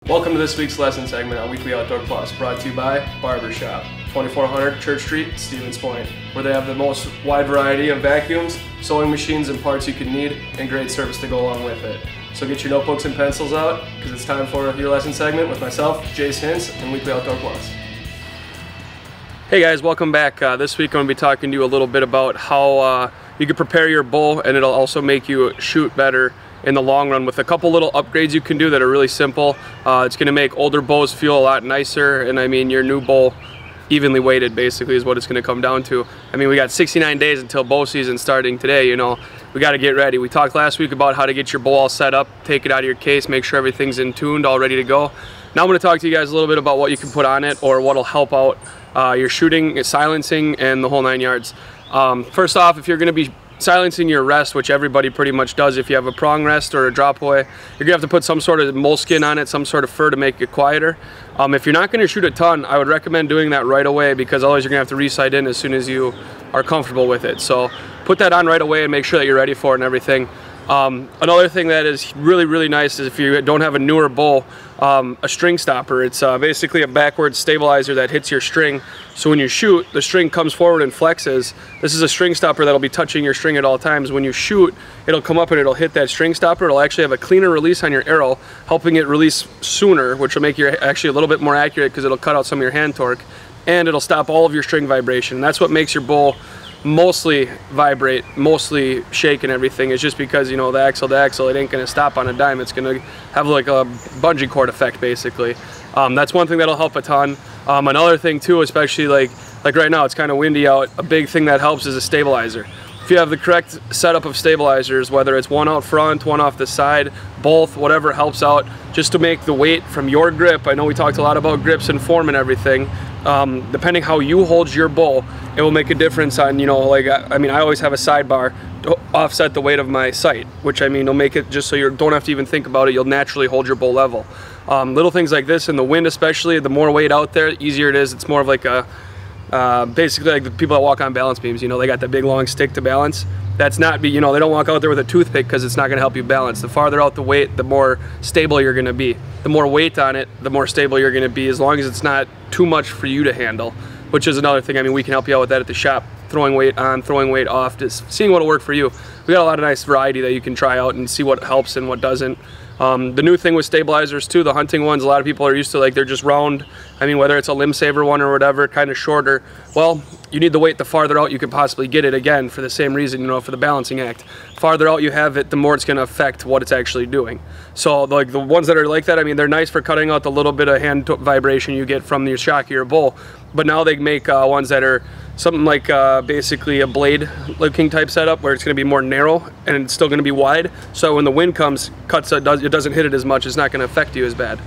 Welcome to this week's lesson segment on Weekly Outdoor Plus, brought to you by Barbershop, 2400 Church Street, Stevens Point, where they have the most wide variety of vacuums, sewing machines, and parts you can need, and great service to go along with it. So get your notebooks and pencils out, because it's time for your lesson segment with myself, Jace Hintz, and Weekly Outdoor Plus. Hey guys, welcome back. This week I'm going to be talking to you a little bit about how you can prepare your bow, and it'll also make you shoot better in the long run with a couple little upgrades you can do that are really simple. It's going to make older bows feel a lot nicer, and I mean your new bow evenly weighted basically is what it's going to come down to. I mean, we got 69 days until bow season starting today, you know. We got to get ready. We talked last week about how to get your bow all set up, take it out of your case, make sure everything's in tuned, all ready to go. Now I'm going to talk to you guys a little bit about what you can put on it or what'll help out your shooting, silencing, and the whole 9 yards. First off, if you're going to be silencing your rest, which everybody pretty much does, if you have a prong rest or a drop away, you're gonna have to put some sort of moleskin on it, some sort of fur to make it quieter. If you're not gonna shoot a ton, I would recommend doing that right away, because otherwise you're gonna have to re-sight in as soon as you are comfortable with it. So put that on right away and make sure that you're ready for it and everything. Another thing that is really nice is if you don't have a newer bow, a string stopper. It's basically a backward stabilizer that hits your string, so when you shoot, the string comes forward and flexes. This is a string stopper that'll be touching your string at all times. When you shoot, it'll come up and it'll hit that string stopper. It'll actually have a cleaner release on your arrow, helping it release sooner, which will make you actually a little bit more accurate because it'll cut out some of your hand torque, and it'll stop all of your string vibration. And that's what makes your bow mostly vibrate, mostly shake and everything, is just because, you know, the axle to axle, it ain't gonna stop on a dime. It's gonna have like a bungee cord effect basically. That's one thing that'll help a ton. Another thing too, especially like right now, it's kind of windy out, a big thing that helps is a stabilizer. If you have the correct setup of stabilizers, whether it's one out front, one off the side, both, whatever helps out, just to make the weight from your grip. I know we talked a lot about grips and form and everything. Depending how you hold your bow, it will make a difference on, you know, like, I mean, I always have a sidebar to offset the weight of my sight, which, I mean, will make it just so you don't have to even think about it. You'll naturally hold your bow level. Little things like this, in the wind especially, the more weight out there, the easier it is. It's more of like a, basically like the people that walk on balance beams, you know, they got the big long stick to balance. That's not, you know, they don't walk out there with a toothpick because it's not going to help you balance. The farther out the weight, the more stable you're going to be. The more weight on it, the more stable you're going to be, as long as it's not too much for you to handle, which is another thing. I mean, we can help you out with that at the shop, throwing weight on, throwing weight off, just seeing what'll work for you. We got a lot of nice variety that you can try out and see what helps and what doesn't. The new thing with stabilizers too, the hunting ones, a lot of people are used to, like, they're just round. I mean, whether it's a limb saver one or whatever, kind of shorter. Well, you need the weight the farther out you can possibly get it, again, for the same reason, you know, for the balancing act. Farther out you have it, the more it's going to affect what it's actually doing. So, like, the ones that are like that, I mean, they're nice for cutting out the little bit of hand vibration you get from your shock of your bow. But now they make ones that are something like basically a blade looking type setup, where it's going to be more narrow and it's still going to be wide, so when the wind comes, it doesn't hit it as much. It's not going to affect you as bad.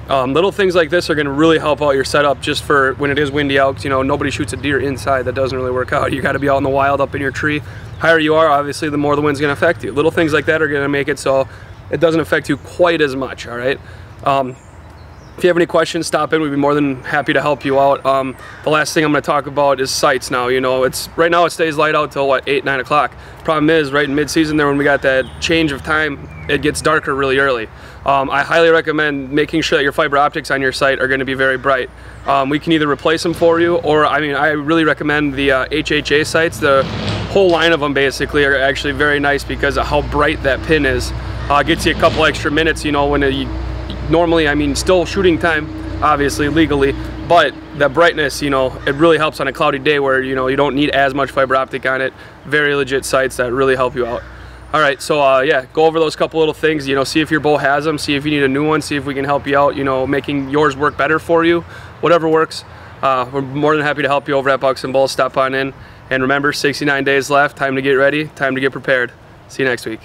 Little things like this are going to really help out your setup just for when it is windy out. You know, nobody shoots a deer inside. That doesn't really work out. You got to be out in the wild, up in your tree. Higher you are, obviously, the more the wind's going to affect you. Little things like that are going to make it so it doesn't affect you quite as much. All right. If you have any questions, stop in. We'd be more than happy to help you out. The last thing I'm going to talk about is sights now. You know, right now it stays light out till what, 8, 9 o'clock. Problem is, right in mid-season there, when we got that change of time, it gets darker really early. I highly recommend making sure that your fiber optics on your sight are going to be very bright. We can either replace them for you, or, I mean, I really recommend the HHA sights. The whole line of them basically are actually very nice because of how bright that pin is. Gets you a couple extra minutes, you know, when normally, I mean, still shooting time, obviously, legally, but the brightness, you know, it really helps on a cloudy day where, you know, you don't need as much fiber optic on it. Very legit sights that really help you out. All right, so yeah, go over those couple little things, you know, see if your bow has them, see if you need a new one, see if we can help you out, you know, making yours work better for you, whatever works. We're more than happy to help you over at Bucks and Bulls. Stop on in, and remember, 69 days left, time to get ready, time to get prepared. See you next week.